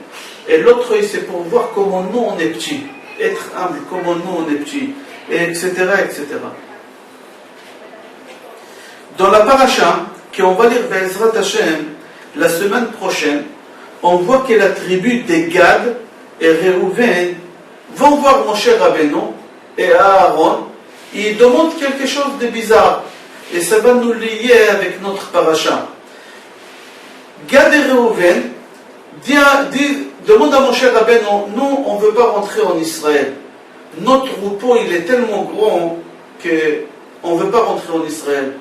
et l'autre œil c'est pour voir comment nous on est petit, être humble, comment nous on est petit, et etc. etc. Dans la paracha, qu'on va lire Be'ezrat Hashem la semaine prochaine, on voit que la tribu des Gad et Réhouven vont voir Moshe Rabbeinu et Aaron, et ils demandent quelque chose de bizarre. Et ça va nous lier avec notre paracha. Gad et Reuven demandent à Moshe Rabbeinu, nous, on ne veut pas rentrer en Israël. Notre troupeau, il est tellement grand qu'on ne veut pas rentrer en Israël.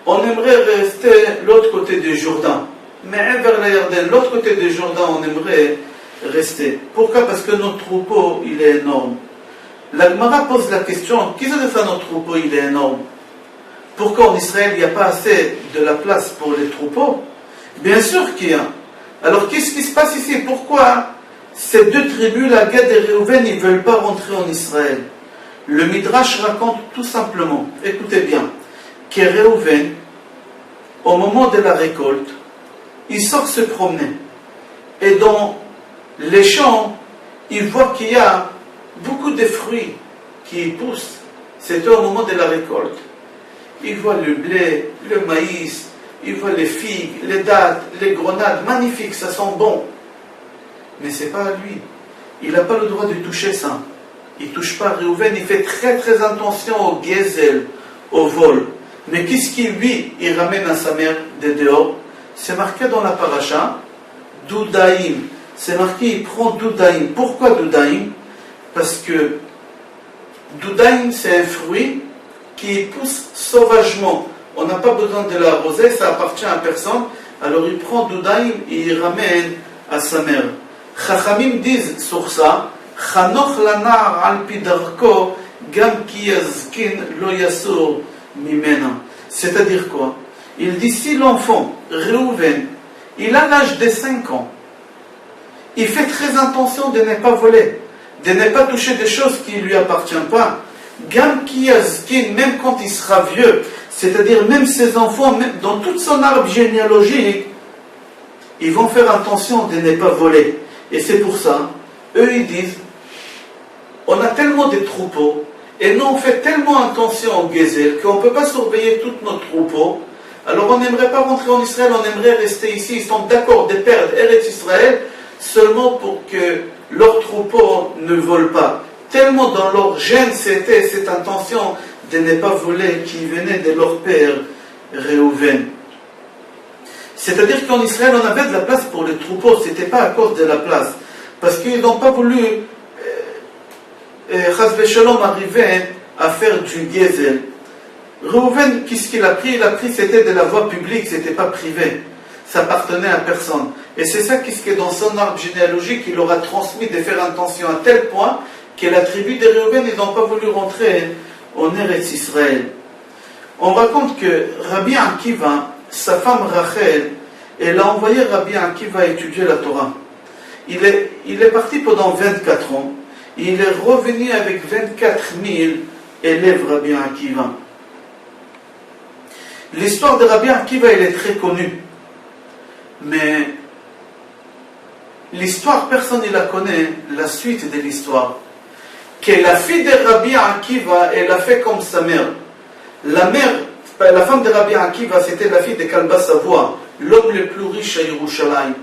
On aimerait rester l'autre côté du Jourdain. Mais vers la Yarden, l'autre côté du Jourdain, on aimerait rester. Pourquoi? Parce que notre troupeau, il est énorme. La Gemara pose la question, qu'est-ce que fait notre troupeau, il est énorme? Pourquoi en Israël, il n'y a pas assez de la place pour les troupeaux? Bien sûr qu'il y a. Alors qu'est-ce qui se passe ici? Pourquoi ces deux tribus, la Gad et Reuven, ils ne veulent pas rentrer en Israël? Le Midrash raconte tout simplement, écoutez bien, que Reuven, au moment de la récolte, il sort se promener. Et dans les champs, il voit qu'il y a beaucoup de fruits qui poussent. C'était au moment de la récolte. Il voit le blé, le maïs, il voit les figues, les dattes, les grenades, magnifiques, ça sent bon. Mais ce n'est pas à lui. Il n'a pas le droit de toucher ça. Il ne touche pas Reuven, il fait très très attention au gazelle, au vol. Mais qu'est-ce qu'il lui, il ramène à sa mère de dehors? C'est marqué dans la paracha, Doudaïm. C'est marqué, il prend Doudaïm. Pourquoi Doudaïm? Parce que Doudaïm, c'est un fruit qui pousse sauvagement. On n'a pas besoin de l'arroser, ça appartient à personne. Alors il prend Doudaïm et il ramène à sa mère. Chachamim disent sur ça, Chanoch lanar al pidarko gam ki yazkin lo yasur mimena. C'est-à-dire quoi? Il dit, si l'enfant, Reuven, il a l'âge de 5 ans, il fait très attention de ne pas voler, de ne pas toucher des choses qui ne lui appartiennent pas. Gam ki yazkin, même quand il sera vieux, c'est-à-dire même ses enfants, même dans toute son arbre généalogique, ils vont faire attention de ne pas voler. Et c'est pour ça, eux ils disent, on a tellement de troupeaux, et nous on fait tellement attention au gazelle qu'on ne peut pas surveiller tout notre troupeau. Alors on n'aimerait pas rentrer en Israël, on aimerait rester ici. Ils sont d'accord de perdre Eretz Israël seulement pour que leur troupeau ne vole pas. Tellement dans leur gène c'était cette intention de ne pas voler qui venait de leur père Reuven. C'est-à-dire qu'en Israël on avait de la place pour les troupeaux, ce n'était pas à cause de la place. Parce qu'ils n'ont pas voulu Chas v'Shalom arriver à faire du gazelle. Reuven, qu'est-ce qu'il a pris? Il a pris, c'était de la voie publique, c'était pas privé. Ça appartenait à personne. Et c'est ça qu'est-ce que dans son arbre généalogique, il aura transmis de faire attention à tel point que la tribu de Reuven, ils n'ont pas voulu rentrer en Eretz Israël. On raconte que Rabbi Akiva, sa femme Rachel, elle a envoyé Rabbi Akiva étudier la Torah. Il est parti pendant 24 ans. Il est revenu avec 24 000 élèves Rabbi Akiva. L'histoire de Rabbi Akiva, elle est très connue. Mais l'histoire, personne ne la connaît, la suite de l'histoire. Que la fille de Rabbi Akiva, elle a fait comme sa mère. La femme de Rabbi Akiva, c'était la fille de Kalba Savoie, l'homme le plus riche à Yerushalayim.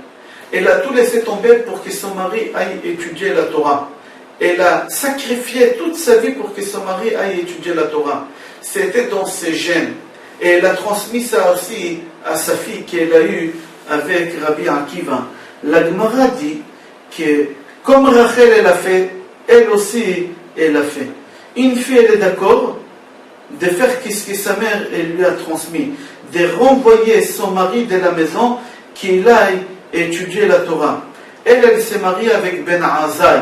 Elle a tout laissé tomber pour que son mari aille étudier la Torah. Elle a sacrifié toute sa vie pour que son mari aille étudier la Torah. C'était dans ses gènes. Et elle a transmis ça aussi à sa fille qu'elle a eue avec Rabbi Akiva. La Gemara dit que comme Rachel elle a fait, elle aussi elle a fait. Une fille elle est d'accord de faire ce que sa mère elle lui a transmis, de renvoyer son mari de la maison qu'il aille étudier la Torah. Elle s'est mariée avec Ben Azai.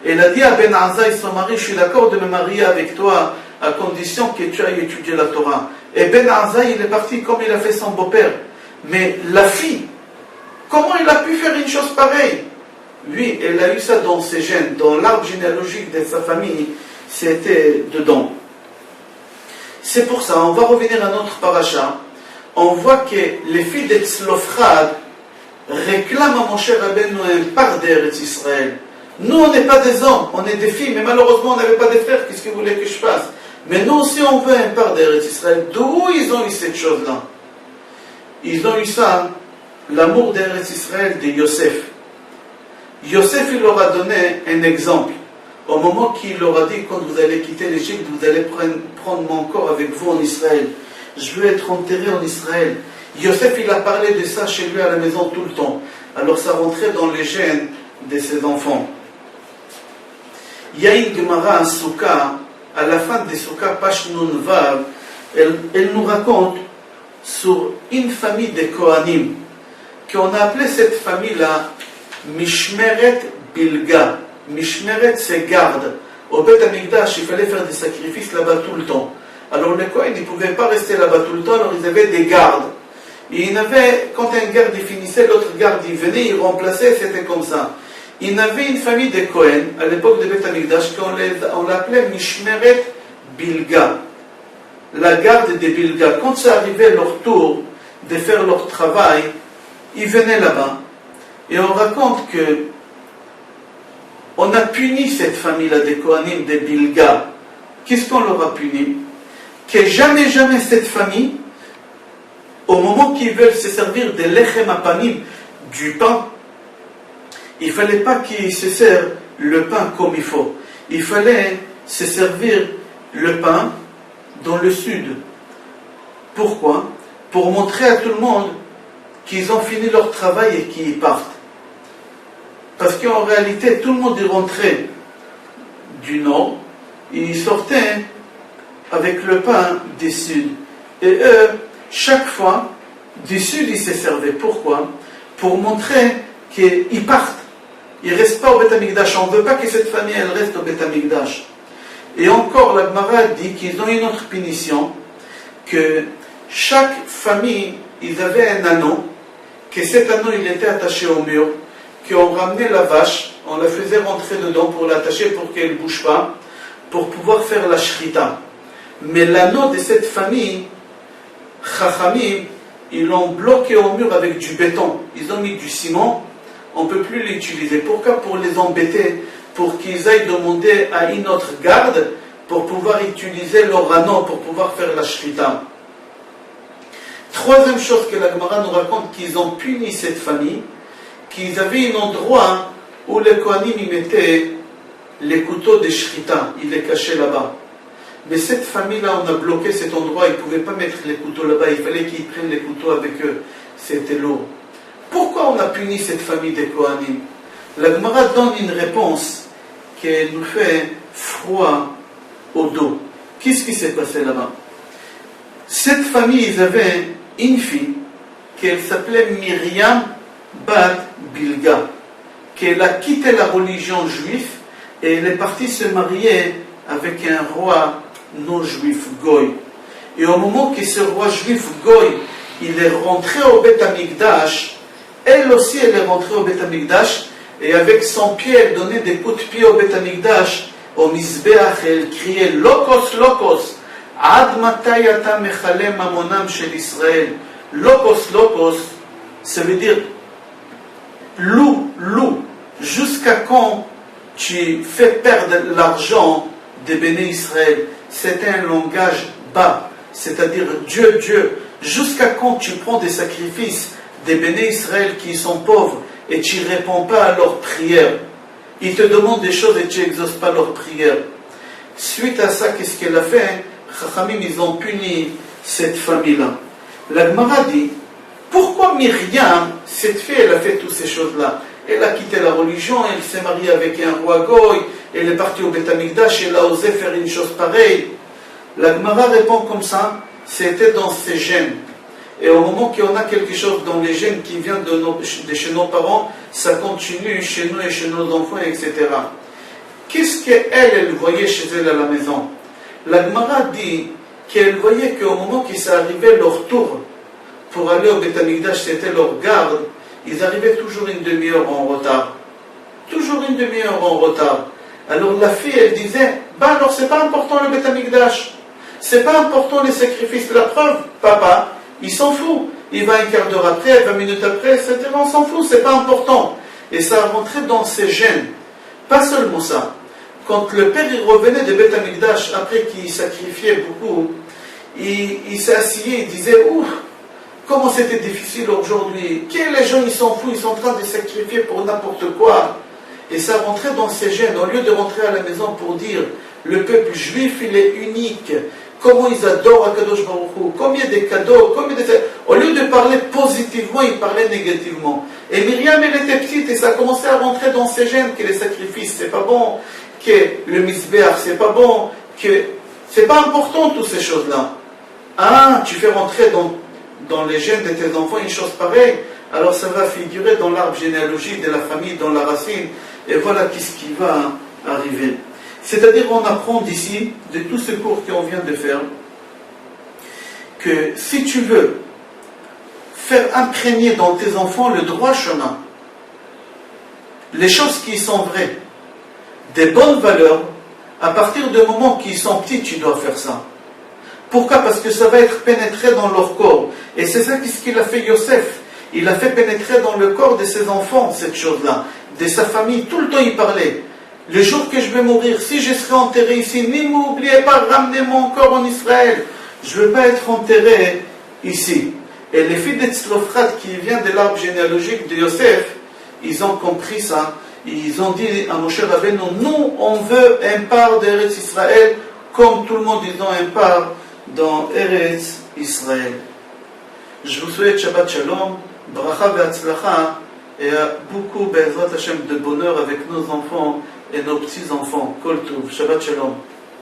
Elle a dit à Ben Azai, son mari, je suis d'accord de me marier avec toi à condition que tu ailles étudier la Torah. Et Ben Azai, il est parti comme il a fait son beau-père. Mais la fille, comment il a pu faire une chose pareille? Lui, elle a eu ça dans ses gènes, dans l'arbre généalogique de sa famille, c'était dedans. C'est pour ça, on va revenir à notre paracha. On voit que les filles d'Etzlophrad réclament à Moshe Rabbeinu un part d'Eretz Israël. Nous, on n'est pas des hommes, on est des filles, mais malheureusement, on n'avait pas de frères. Qu'est-ce que vous voulez que je fasse? Mais nous aussi, on veut un part d'Eretz Israël. D'où ils ont eu cette chose-là? Ils ont eu ça, l'amour d'Eretz Israël de Yosef. Yosef, il leur a donné un exemple. Au moment qu'il leur a dit, quand vous allez quitter l'Égypte, vous allez prendre mon corps avec vous en Israël. Je veux être enterré en Israël. Yosef, il a parlé de ça chez lui à la maison tout le temps. Alors ça rentrait dans les gènes de ses enfants. Il y a une Gemara en Souka, à la fin des Souka, page Nun Vav, elle nous raconte sur une famille de Kohanim, qu'on a appelé cette famille-là Mishmeret Bilga. Mishmeret, c'est garde. Au Beth Amikdash, il fallait faire des sacrifices là-bas tout le temps. Alors les Kohen, ils ne pouvaient pas rester là-bas tout le temps, alors ils avaient des gardes. Et il avait, quand un garde il finissait, l'autre garde il venait, il remplaçait, c'était comme ça. Il y avait une famille de Kohen, à l'époque de Beth Amikdash, qu'on l'appelait Mishmeret Bilga. La garde des Bilga. Quand ça arrivait leur tour de faire leur travail, ils venaient là-bas. Et on raconte que on a puni cette famille-là des Kohanim, des Bilga. Qu'est-ce qu'on leur a puni? Que jamais cette famille, au moment qu'ils veulent se servir de lechem apanim, du pain, il ne fallait pas qu'ils se servent le pain comme il faut. Il fallait se servir le pain dans le sud. Pourquoi? Pour montrer à tout le monde qu'ils ont fini leur travail et qu'ils partent. Parce qu'en réalité, tout le monde est rentré du nord, et ils sortaient avec le pain du sud. Et eux, chaque fois, du sud, ils se servaient. Pourquoi? Pour montrer qu'ils partent. Ils ne restent pas au Beth Amikdash. On ne veut pas que cette famille elle reste au Beth Amikdash. Et encore, la Gemara dit qu'ils ont une autre punition, que chaque famille, ils avaient un anneau, que cet anneau, il était attaché au mur, qu'on ramenait la vache, on la faisait rentrer dedans pour l'attacher pour qu'elle ne bouge pas, pour pouvoir faire la shrita. Mais l'anneau de cette famille, Chachamim, ils l'ont bloqué au mur avec du béton. Ils ont mis du ciment, on ne peut plus l'utiliser. Pourquoi? Pour les embêter, pour qu'ils aillent demander à une autre garde pour pouvoir utiliser leur anneau, pour pouvoir faire la shrita. Troisième chose que la Gemara nous raconte, qu'ils ont puni cette famille, qu'ils avaient un endroit où les Kohanim y mettaient les couteaux de shrita, ils les cachaient là-bas. Mais cette famille-là, on a bloqué cet endroit, ils ne pouvaient pas mettre les couteaux là-bas, il fallait qu'ils prennent les couteaux avec eux. C'était lourd. Pourquoi on a puni cette famille des Kohanim? La Gemara donne une réponse qui nous fait froid au dos. Qu'est-ce qui s'est passé là-bas? Cette famille, ils avaient une fille qui s'appelait Myriam Bat Bilga, qu'elle a quitté la religion juive et elle est partie se marier avec un roi non-juif, Goy. Et au moment que ce roi juif, Goy, il est rentré au Beth Amikdash, elle aussi elle est rentrée au Beth Amikdash, et avec son pied elle donnait des coups de pied au Beth Amikdash, au Mizbeach, elle criait Lokos, Lokos, Ad matay ata mechalem mamonam shel Israël. Lokos, Lokos, ça veut dire loup, loup, jusqu'à quand tu fais perdre l'argent de Béné Israël? C'était un langage bas, c'est-à-dire Dieu, Dieu, jusqu'à quand tu prends des sacrifices des Béné Israël qui sont pauvres et tu ne réponds pas à leurs prières? Ils te demandent des choses et tu n'exauces pas leurs prières. Suite à ça, qu'est-ce qu'elle a fait? Chachamim, ils ont puni cette famille-là. La Gemara dit, pourquoi Myriam, cette fille, elle a fait toutes ces choses-là? Elle a quitté la religion, elle s'est mariée avec un roi Goy, elle est partie au Beth Amikdash, elle a osé faire une chose pareille. La Gemara répond comme ça, c'était dans ses gènes. Et au moment qu'on a quelque chose dans les gènes qui vient de chez nos parents, ça continue chez nous et chez nos enfants, etc. Qu'est-ce qu'elle voyait chez elle à la maison? La Gemara dit qu'elle voyait qu'au moment qu'ils arrivaient leur tour pour aller au Beth Amikdash, c'était leur garde, ils arrivaient toujours une demi-heure en retard. Toujours une demi-heure en retard. Alors la fille, elle disait, alors c'est pas important le Beth Amikdash, c'est pas important les sacrifices. La preuve, papa, il s'en fout. Il va un quart d'heure après, 20 minutes après, etc. On s'en fout, c'est pas important. Et ça a rentré dans ses gènes. Pas seulement ça. Quand le père il revenait de Beth Amikdash, après qu'il sacrifiait beaucoup, il s'est assis, il disait, ouf, comment c'était difficile aujourd'hui. Les gens, ils s'en foutent, ils sont en train de sacrifier pour n'importe quoi. Et ça rentrait dans ses gènes. Au lieu de rentrer à la maison pour dire le peuple juif, il est unique, comment ils adorent Akadosh Baruch Hu, combien de cadeaux, au lieu de parler positivement, il parlait négativement. Et Myriam, elle était petite et ça a commencé à rentrer dans ses gènes que les sacrifices, c'est pas bon, que le misbéach, c'est pas bon, que c'est pas important toutes ces choses-là. Ah, tu fais rentrer dans les gènes de tes enfants une chose pareille, alors ça va figurer dans l'arbre généalogique de la famille, dans la racine, et voilà qu'est-ce qui va arriver. C'est-à-dire, on apprend d'ici, de tout ce cours qu'on vient de faire, que si tu veux faire imprégner dans tes enfants le droit chemin, les choses qui sont vraies, des bonnes valeurs, à partir du moment qu'ils sont petits, tu dois faire ça. Pourquoi? Parce que ça va être pénétré dans leur corps. Et c'est ça ce qu'il a fait Yosef. Il a fait pénétrer dans le corps de ses enfants, cette chose-là, de sa famille. Tout le temps, il parlait. Le jour que je vais mourir, si je serai enterré ici, n'oubliez pas, ramenez mon corps en Israël. Je ne veux pas être enterré ici. Et les filles de Tzlofrat, qui viennent de l'arbre généalogique de Yosef, ils ont compris ça. Ils ont dit à Moshe Rabbeinu, nous, on veut un part d'Eretz Israël, comme tout le monde, ils ont un part dans Eretz Israël. Je vous souhaite Shabbat Shalom, Bracha ve'atzlacha, et beaucoup, Be'ezrat Hashem, de bonheur avec nos enfants et nos petits-enfants. Kol Tov, Shabbat Shalom.